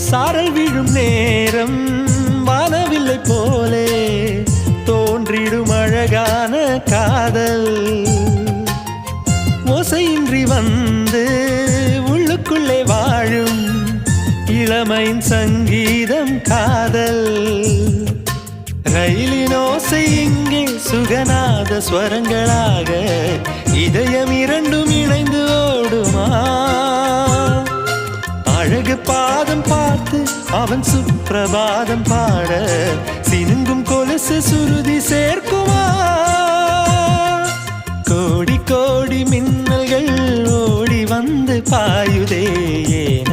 சாரல் விழும் நேரம் வானவில்லை போலே தோன்றிடும் அழகான காதல் ஓசையின்றி வந்து உள்ளுக்குள்ளே வாழும் இளமையின் சங்கீதம் காதல் ரயிலின் ஓசை இங்கே சுகநாத ஸ்வரங்களாக இதயம் இரண்டும் இணைந்து ஓடுமா அழகு பாதம் பார்த்து அவன் சுப்பிரபாதம் பாட சினுங்கும் கொலுசு சுருதி சேர்க்குமா கோடி கோடி மின்னல்கள் ஓடி வந்து பாயுதே ஏன